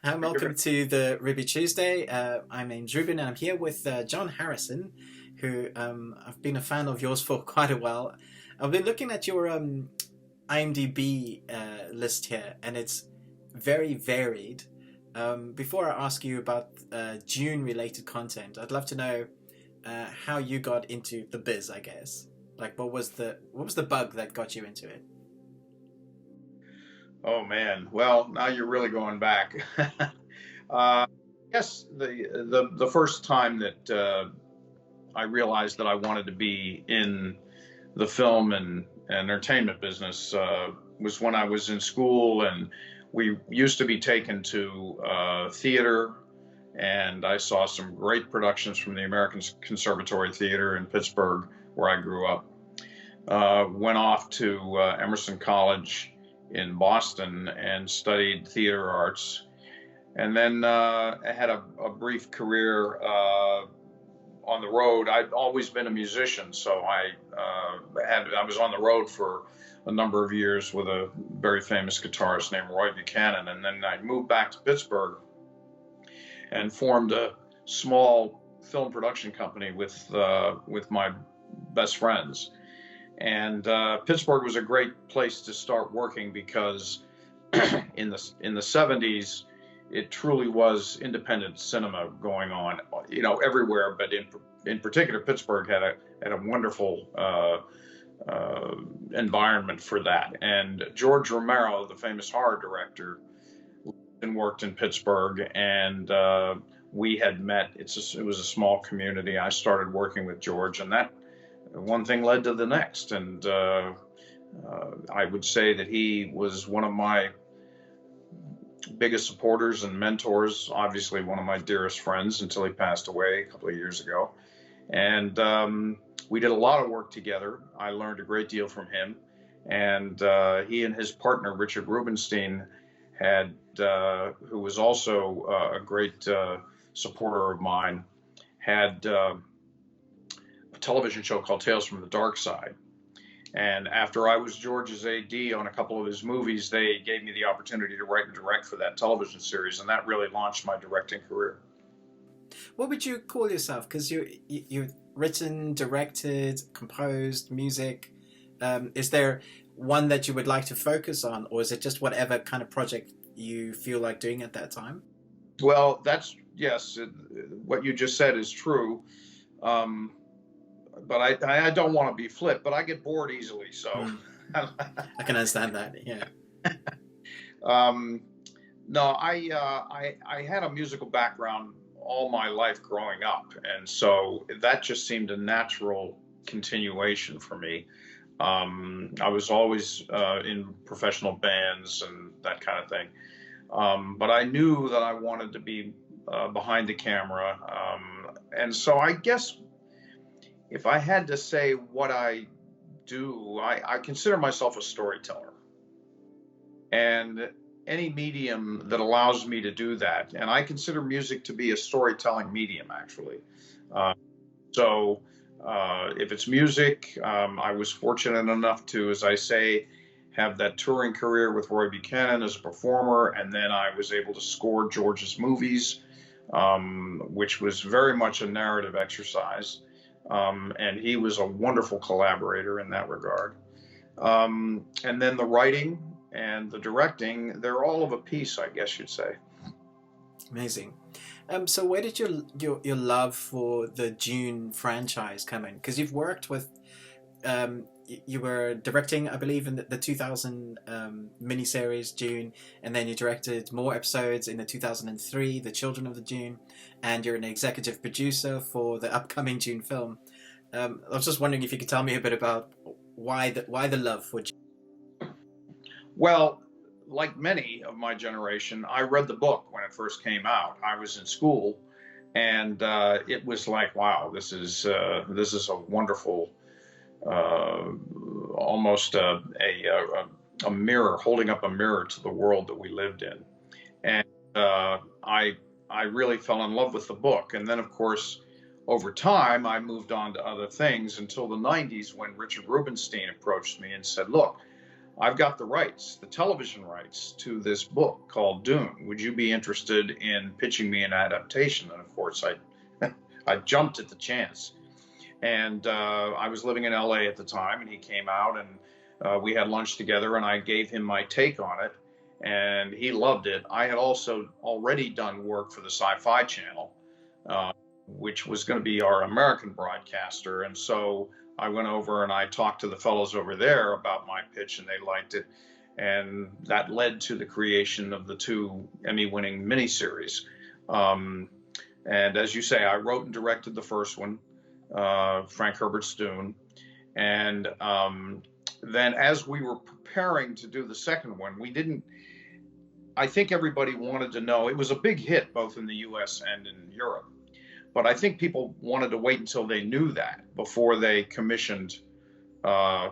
Welcome to the Ruby Tuesday. I'm named Ruben and I'm here with John Harrison, who I've been a fan of yours for quite a while. I've been looking at your IMDB list here and it's very varied. Before I ask you about Dune related content, I'd love to know how you got into the biz, I guess. Like what was the bug that got you into it? Oh man. Well, now you're really going back. uh, yes, the first time that I realized that I wanted to be in the film and entertainment business was when I was in school, and we used to be taken to theater, and I saw some great productions from the American Conservatory Theater in Pittsburgh, where I grew up. Went off to Emerson College in Boston and studied theater arts. And then I had a brief career on the road. I'd always been a musician, so I was on the road for a number of years with a very famous guitarist named Roy Buchanan. And then I moved back to Pittsburgh and formed a small film production company with my best friends. And Pittsburgh was a great place to start working because in the 70s, it truly was independent cinema going on, everywhere. But in particular, Pittsburgh had a wonderful environment for that. And George Romero, the famous horror director, and worked in Pittsburgh, and we had met. It was a small community. I started working with George, and that one thing led to the next. And I would say that he was one of my biggest supporters and mentors, obviously one of my dearest friends until he passed away a couple of years ago. And we did a lot of work together. I learned a great deal from him. And he and his partner, Richard Rubenstein, who was also a great supporter of mine, had a television show called Tales from the Dark Side. And after I was George's AD on a couple of his movies, they gave me the opportunity to write and direct for that television series, and that really launched my directing career. What would you call yourself? Because you've written, directed, composed music. Is there one that you would like to focus on, or is it just whatever kind of project you feel like doing at that time? Well, yes, what you just said is true. Um, but I don't want to be flip, but I get bored easily. So, Mm, I can understand that. Yeah. um, no, I had a musical background all my life growing up, and so that just seemed a natural continuation for me. I was always in professional bands and that kind of thing, but I knew that I wanted to be behind the camera, and so I guess if I had to say what I do, I consider myself a storyteller. And any medium that allows me to do that, and I consider music to be a storytelling medium, actually. Uh, so if it's music, I was fortunate enough to, as I say, have that touring career with Roy Buchanan as a performer, and then I was able to score George's movies, which was very much a narrative exercise. And he was a wonderful collaborator in that regard. And then the writing and the directing, they're all of a piece, I guess you'd say. Amazing. So where did your love for the Dune franchise come in? Because you've worked with you were directing, I believe, in the 2000 miniseries Dune, and then you directed more episodes in the 2003 The Children of the Dune, and you're an executive producer for the upcoming Dune film. I was just wondering if you could tell me a bit about why the love for Dune. Well, like many of my generation, I read the book when it first came out. I was in school, and it was like, wow, this is a wonderful, uh, almost a mirror, holding up a mirror to the world that we lived in. And I really fell in love with the book. And then, of course, over time, I moved on to other things until the 90s when Richard Rubenstein approached me and said, look, I've got the rights, the television rights to this book called Dune. Would you be interested in pitching me an adaptation? And of course, I jumped at the chance. And I was living in LA at the time, and he came out, and we had lunch together, and I gave him my take on it, and he loved it. I had also already done work for the Sci-Fi Channel, uh, which was going to be our American broadcaster, and so I went over and I talked to the fellows over there about my pitch, and they liked it, and that led to the creation of the two Emmy-winning miniseries. Um, and as you say, I wrote and directed the first one, Frank Herbert's Dune. And then as we were preparing to do the second one, I think everybody wanted to know, it was a big hit both in the US and in Europe. But I think people wanted to wait until they knew that before they commissioned uh,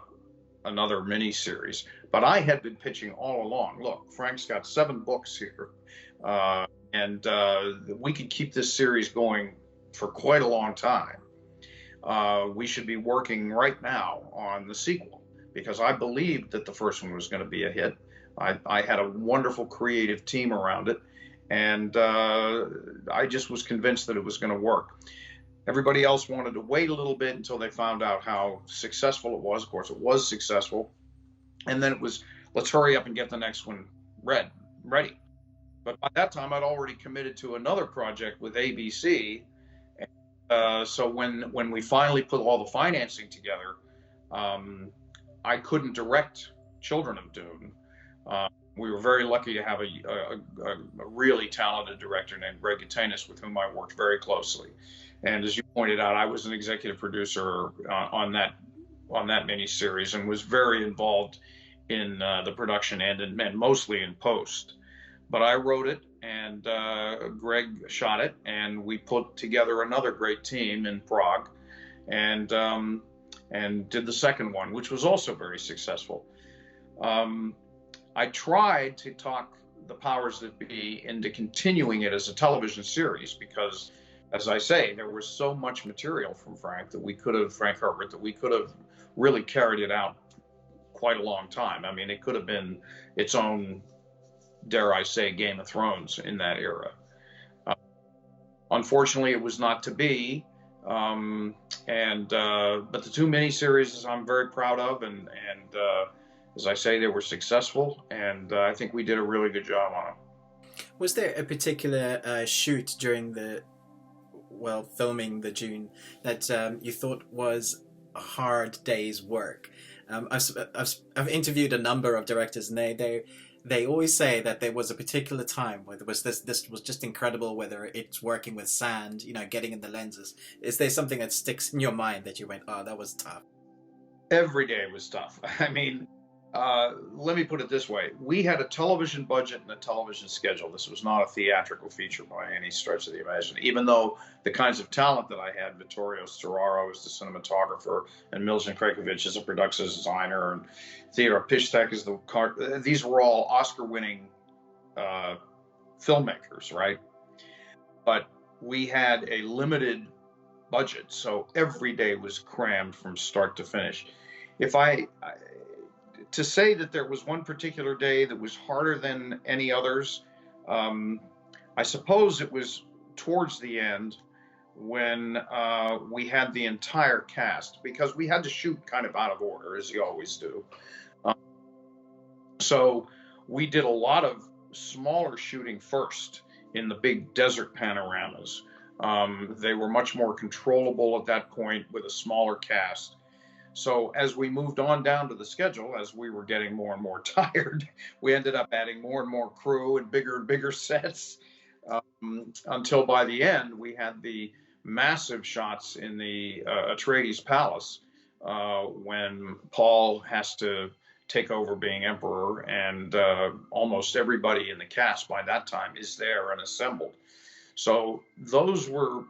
another miniseries. But I had been pitching all along. Look, Frank's got 7 books here, and we could keep this series going for quite a long time. We should be working right now on the sequel because I believed that the first one was going to be a hit. I had a wonderful creative team around it, and I just was convinced that it was going to work. Everybody else wanted to wait a little bit until they found out how successful it was. Of course, it was successful. And then it was, let's hurry up and get the next one ready. But by that time, I'd already committed to another project with ABC. So when we finally put all the financing together, I couldn't direct Children of Dune. We were very lucky to have a really talented director named Greg Gatanis, with whom I worked very closely. And as you pointed out, I was an executive producer on that miniseries, and was very involved in the production and mostly in post. But I wrote it, and Greg shot it, and we put together another great team in Prague, and did the second one, which was also very successful. I tried to talk the powers that be into continuing it as a television series because, as I say, there was so much material from Frank Herbert, that we could have really carried it out quite a long time. I mean, it could have been its own, dare I say, Game of Thrones in that era. Unfortunately, it was not to be. But the 2 miniseries I'm very proud of, and as I say, they were successful, and I think we did a really good job on them. Was there a particular shoot during filming the Dune that you thought was a hard day's work? I've interviewed a number of directors, and they always say that there was a particular time where there was this was just incredible, whether it's working with sand, getting in the lenses. Is there something that sticks in your mind that you went, oh, that was tough? Every day was tough. I mean, let me put it this way. We had a television budget and a television schedule. This was not a theatrical feature by any stretch of the imagination, even though the kinds of talent that I had, Vittorio Storaro as the cinematographer, and Miljan Krajkovic as a production designer, and Theodore Pishtek as these were all Oscar-winning filmmakers, right? But we had a limited budget, so every day was crammed from start to finish. To say that there was one particular day that was harder than any others, I suppose it was towards the end when we had the entire cast, because we had to shoot kind of out of order, as you always do. So we did a lot of smaller shooting first in the big desert panoramas. They were much more controllable at that point with a smaller cast. So as we moved on down to the schedule, as we were getting more and more tired, we ended up adding more and more crew and bigger sets, until by the end we had the massive shots in the Atreides Palace, when Paul has to take over being emperor, and almost everybody in the cast by that time is there and assembled. So those were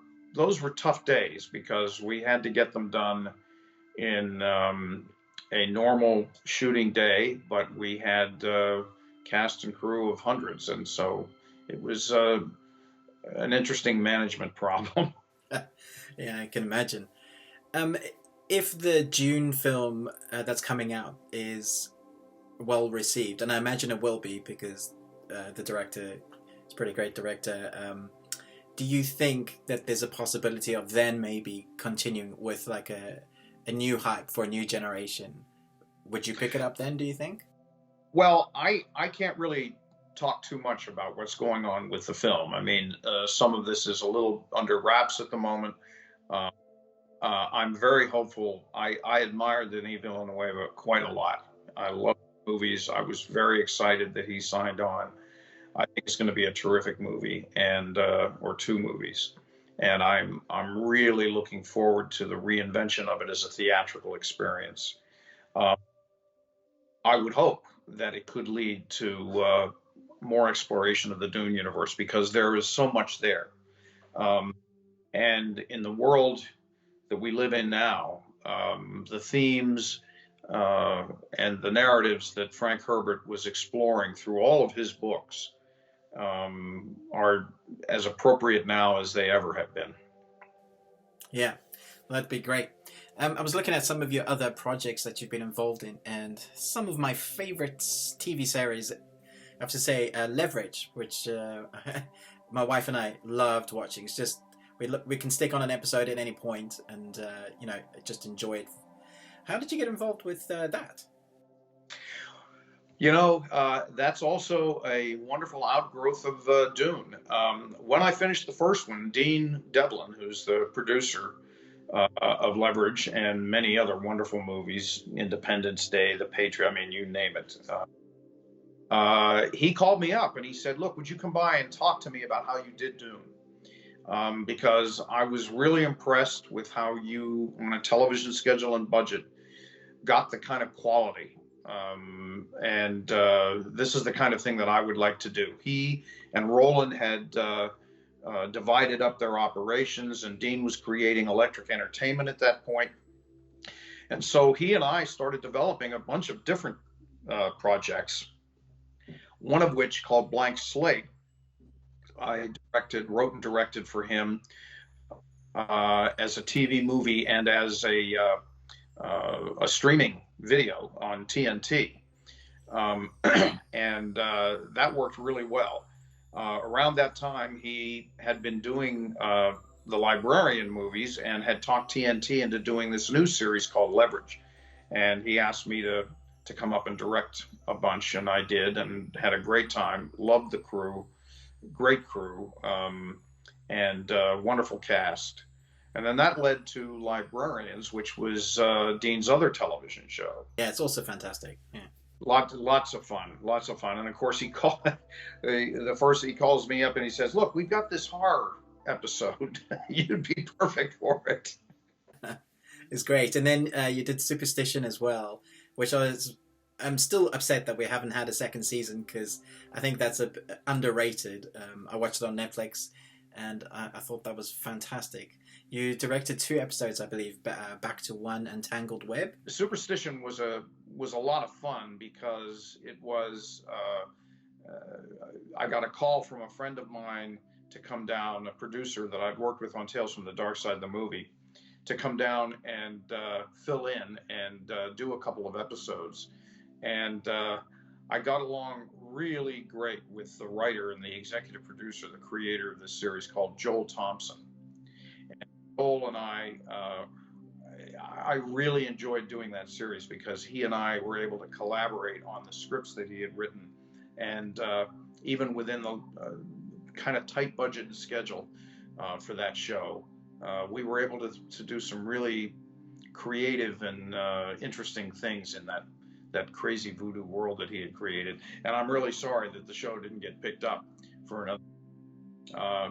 tough days because we had to get them done in a normal shooting day, but we had cast and crew of hundreds, and so it was an interesting management problem. Yeah, I can imagine. If the Dune film that's coming out is well received, and I imagine it will be because the director is a pretty great director. Do you think that there's a possibility of then maybe continuing with like a new hype for a new generation? Would you pick it up then, do you think? Well, I can't really talk too much about what's going on with the film. I mean, some of this is a little under wraps at the moment. Uh, I'm very hopeful. I admire Denis Villeneuve quite a lot. I love movies. I was very excited that he signed on. I think it's going to be a terrific movie, and or two movies, and I'm really looking forward to the reinvention of it as a theatrical experience. Uh, I would hope that it could lead to more exploration of the Dune universe because there is so much there. Um, and in the world that we live in now, the themes and the narratives that Frank Herbert was exploring through all of his books are as appropriate now as they ever have been. Yeah, well, that'd be great. I was looking at some of your other projects that you've been involved in, and some of my favorite TV series, I have to say, Leverage, which my wife and I loved watching. It's just we can stick on an episode at any point, and just enjoy it. How did you get involved with that? You know, that's also a wonderful outgrowth of Dune. When I finished the first one, Dean Devlin, who's the producer of Leverage and many other wonderful movies, Independence Day, The Patriot, I mean, you name it. He called me up and he said, "Look, would you come by and talk to me about how you did Dune?" Because I was really impressed with how you, on a television schedule and budget, got the kind of quality. This is the kind of thing that I would like to do. He and Roland had divided up their operations, and Dean was creating Electric Entertainment at that point. And so he and I started developing a bunch of different projects, one of which called Blank Slate. I wrote and directed for him as a TV movie and as a streaming video on TNT. That worked really well. Around that time, he had been doing the Librarian movies and had talked TNT into doing this new series called Leverage. And he asked me to come up and direct a bunch, and I did, and had a great time. Loved the crew, great crew, and wonderful cast. And then that led to Librarians, which was Dean's other television show. Yeah, it's also fantastic. Yeah. Lots of fun. And of course, he calls me up and he says, "Look, we've got this horror episode. You'd be perfect for it." It's great. And then you did Superstition as well, which I'm still upset that we haven't had a second season because I think that's underrated. I watched it on Netflix, and I thought that was fantastic. You directed 2 episodes, I believe, back to one, Untangled Web. Superstition was a lot of fun because it was. I got a call from a friend of mine to come down, a producer that I'd worked with on Tales from the Dark Side, the movie, to come down and fill in and do a couple of episodes. And I got along really great with the writer and the executive producer, the creator of this series, called Joel Thompson. And Joel and I really enjoyed doing that series because he and I were able to collaborate on the scripts that he had written. And even within the kind of tight budget and schedule for that show, we were able to do some really creative and interesting things in that crazy voodoo world that he had created. And I'm really sorry that the show didn't get picked up for another.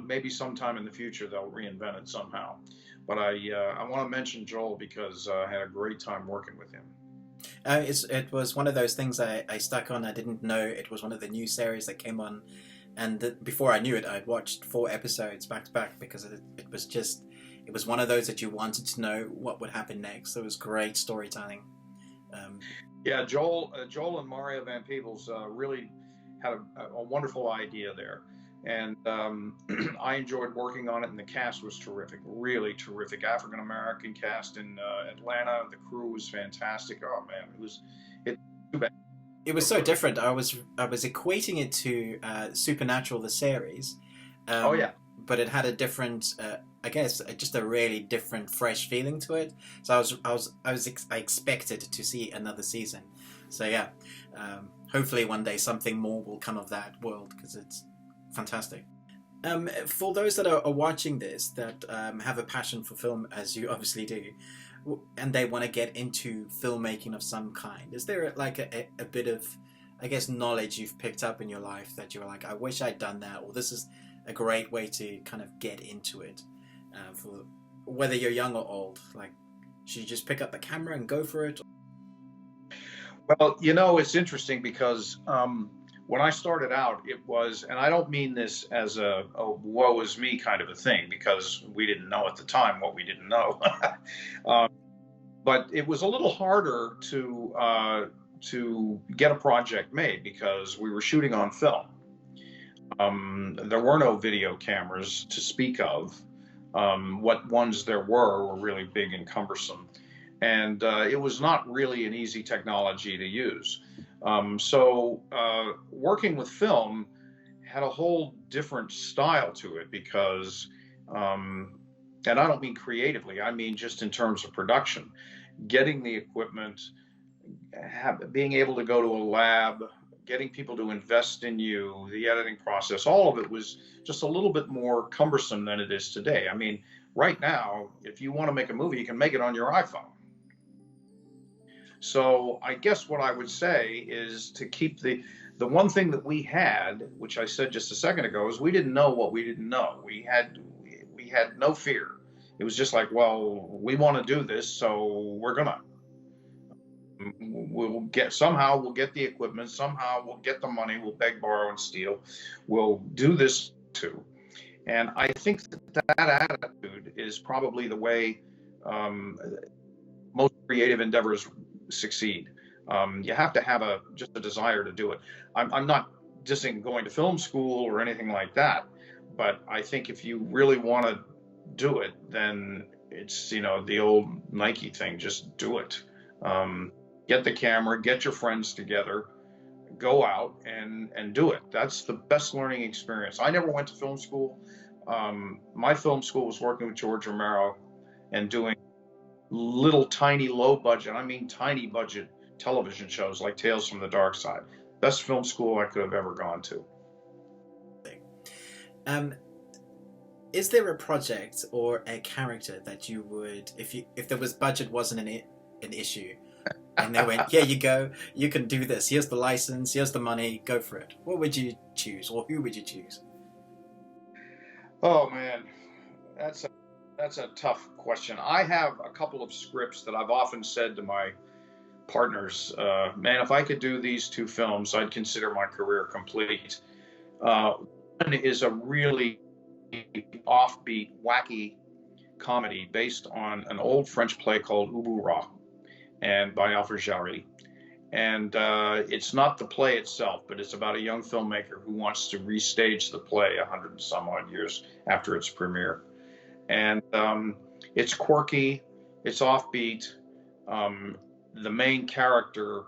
Maybe sometime in the future they'll reinvent it somehow. But I want to mention Joel because I had a great time working with him. It was one of those things I stuck on. I didn't know it was one of the new series that came on. And before I knew it, I'd watched 4 episodes back to back because it was one of those that you wanted to know what would happen next. So it was great storytelling. Yeah, Joel and Mario Van Peebles really had a wonderful idea there. And I enjoyed working on it, and the cast was terrific, really terrific. African-American cast in Atlanta. The crew was fantastic. Oh, man, it's too bad it was so different. I was equating it to Supernatural, the series, Oh yeah. but it had a different, I guess, just a really different, fresh feeling to it. So I expected to see another season. So yeah, hopefully one day something more will come of that world because it's fantastic. For those that are watching this that have a passion for film, as you obviously do, and they want to get into filmmaking of some kind, is there like a bit of, I guess, knowledge you've picked up in your life that you're like, I wish I'd done that, or this is a great way to kind of get into it, for whether you're young or old? Like, should you just pick up the camera and go for it? Well, it's interesting because when I started out, it was, and I don't mean this as a woe is me kind of a thing, because we didn't know at the time what we didn't know. um, but it was a little harder to get a project made because we were shooting on film. There were no video cameras to speak of. What ones there were really big and cumbersome, and it was not really an easy technology to use. So working with film had a whole different style to it because, and I don't mean creatively, I mean just in terms of production, getting the equipment, being able to go to a lab, getting people to invest in you, the editing process, all of it was just a little bit more cumbersome than it is today. I mean, right now, if you want to make a movie, you can make it on your iPhone. So I guess what I would say is to keep the one thing that we had, which I said just a second ago, is we didn't know what we didn't know. We had no fear. It was just like, well, we want to do this, so we're gonna. We'll get the equipment, somehow we'll get the money, we'll beg, borrow, and steal. We'll do this too. And I think that attitude is probably the way most creative endeavors succeed. You have to have just a desire to do it. I'm not dissing going to film school or anything like that, but I think if you really want to do it, then it's the old Nike thing: just do it. Get the camera, get your friends together, go out and do it. That's the best learning experience. I never went to film school. My film school was working with George Romero and doing little tiny low budget, I mean tiny budget television shows like Tales from the Dark Side. Best film school I could have ever gone to. Um, is there a project or a character that you would, if there was budget wasn't an issue, and they went, here you go, you can do this, here's the license, here's the money, go for it, what would you choose, or who would you choose? Oh man, that's a tough question. I have a couple of scripts that I've often said to my partners, man, if I could do these two films, I'd consider my career complete. One is a really offbeat, wacky comedy based on an old French play called Ubu Ra, and by Alfred Jarry. And it's not the play itself, but it's about a young filmmaker who wants to restage the play 100 and some odd years after its premiere. And it's quirky, it's offbeat. The main character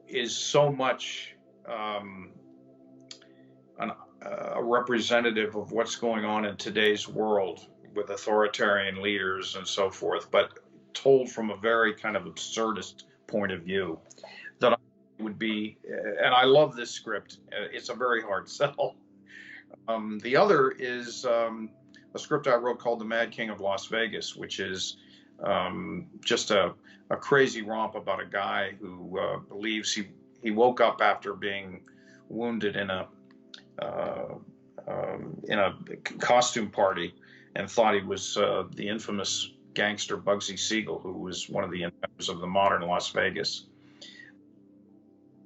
is so much a representative of what's going on in today's world with authoritarian leaders and so forth, but told from a very kind of absurdist point of view that I would be, and I love this script. It's a very hard sell. The other is a script I wrote called The Mad King of Las Vegas, which is just a crazy romp about a guy who believes he woke up after being wounded in a costume party and thought he was the infamous gangster Bugsy Siegel, who was one of the inventors of the modern Las Vegas.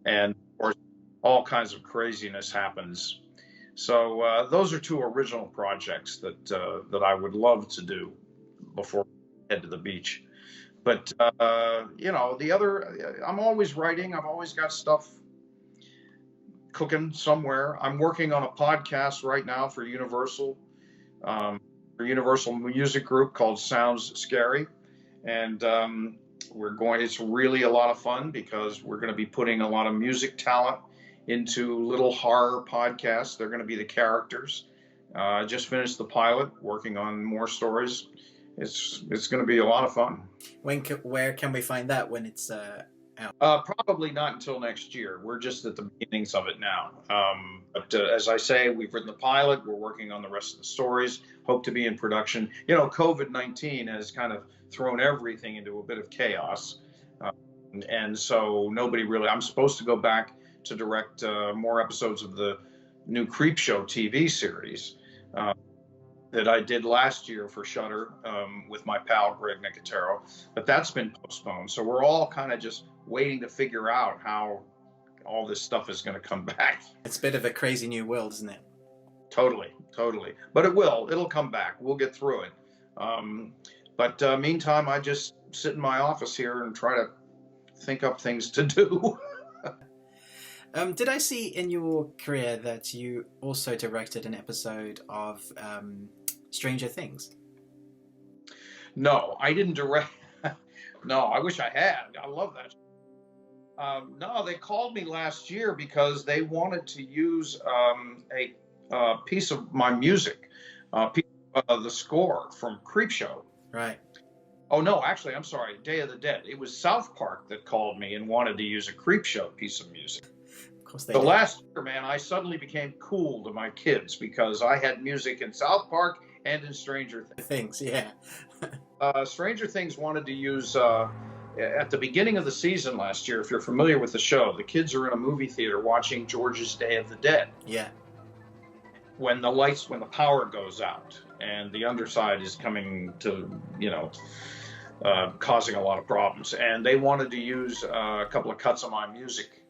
And of course, all kinds of craziness happens. So those are two original projects that I would love to do before I head to the beach. But the other, I'm always writing. I've always got stuff cooking somewhere. I'm working on a podcast right now for Universal Music Group called Sounds Scary, and It's really a lot of fun because we're going to be putting a lot of music talent into little horror podcasts. They're going to be the characters. I just finished the pilot, working on more stories. It's going to be a lot of fun. Where can we find that when it's out? Probably not until next year. We're just at the beginnings of it now. But as I say, we've written the pilot. We're working on the rest of the stories. Hope to be in production. COVID-19 has kind of thrown everything into a bit of chaos. And so nobody really... I'm supposed to go back to direct more episodes of the new Creepshow TV series that I did last year for Shudder with my pal Greg Nicotero, but that's been postponed. So we're all kind of just waiting to figure out how all this stuff is going to come back. It's a bit of a crazy new world, isn't it? Totally. But it'll come back. We'll get through it. But meantime, I just sit in my office here and try to think up things to do. Did I see in your career that you also directed an episode of Stranger Things? No, I didn't direct. No, I wish I had. I love that. No, they called me last year because they wanted to use a piece of my music, the score from Creepshow. Right. Oh, no, actually, I'm sorry, Day of the Dead. It was South Park that called me and wanted to use a Creepshow piece of music. They did. Last year, man, I suddenly became cool to my kids because I had music in South Park and in Stranger Things. Yeah. Stranger Things wanted to use, at the beginning of the season last year, if you're familiar with the show, the kids are in a movie theater watching George's Day of the Dead. Yeah. When the power goes out and the underside is coming to, causing a lot of problems. And they wanted to use a couple of cuts of my music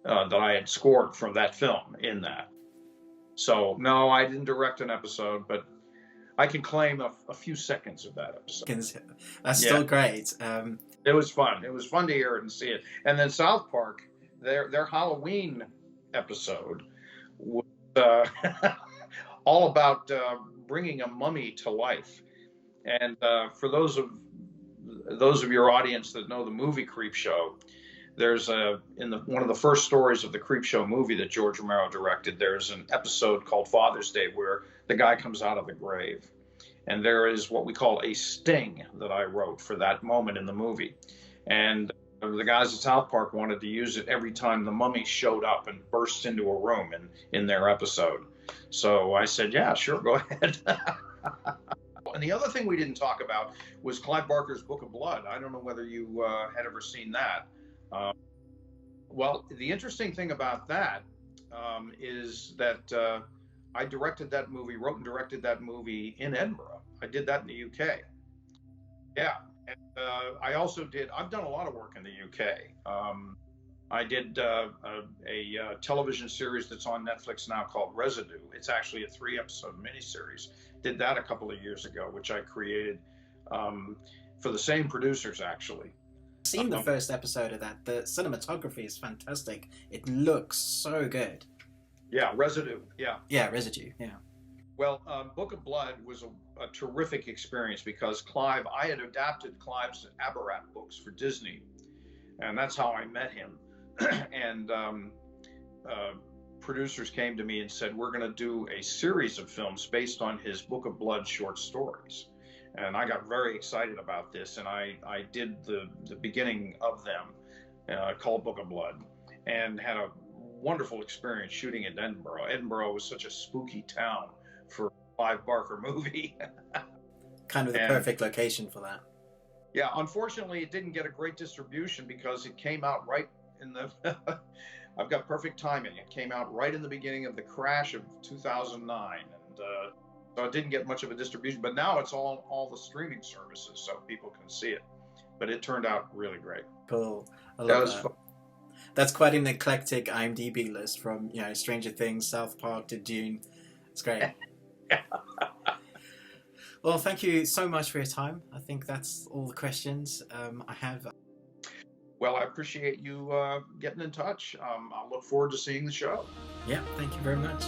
that I had scored from that film in that. So, no, I didn't direct an episode, but I can claim a few seconds of that episode. That's still great. It was fun. It was fun to hear it and see it. And then South Park, their Halloween episode was all about bringing a mummy to life. And for those of your audience that know the movie Creepshow, there's one of the first stories of the Creepshow movie that George Romero directed, there's an episode called Father's Day where the guy comes out of the grave. And there is what we call a sting that I wrote for that moment in the movie. And the guys at South Park wanted to use it every time the mummy showed up and burst into a room in their episode. So I said, yeah, sure, go ahead. And the other thing we didn't talk about was Clive Barker's Book of Blood. I don't know whether you had ever seen that. Well, the interesting thing about that is that I directed that movie, wrote and directed that movie in Edinburgh. I did that in the UK. Yeah. And I've done a lot of work in the UK. I did a television series that's on Netflix now called Residue. It's actually a 3-episode miniseries. Did that a couple of years ago, which I created for the same producers, actually. Seen the first episode of that. The cinematography is fantastic. It looks so good. Yeah, Residue. Yeah, Residue. Yeah. Well, Book of Blood was a terrific experience because I had adapted Clive's Aberrat books for Disney, and that's how I met him. And producers came to me and said, we're going to do a series of films based on his Book of Blood short stories. And I got very excited about this, and I did the beginning of them called Book of Blood, and had a wonderful experience shooting in Edinburgh. Edinburgh was such a spooky town for a Clive Barker movie. Kind of the perfect location for that. Yeah, unfortunately, it didn't get a great distribution because it came out right in the... I've got perfect timing. It came out right in the beginning of the crash of 2009, and so it didn't get much of a distribution, but now it's all the streaming services, so people can see it. But it turned out really great. Cool. I love that. That's quite an eclectic IMDb list, from Stranger Things, South Park to Dune. It's great. Well, thank you so much for your time. I think that's all the questions I have. Well, I appreciate you getting in touch. I'll look forward to seeing the show. Yeah, thank you very much.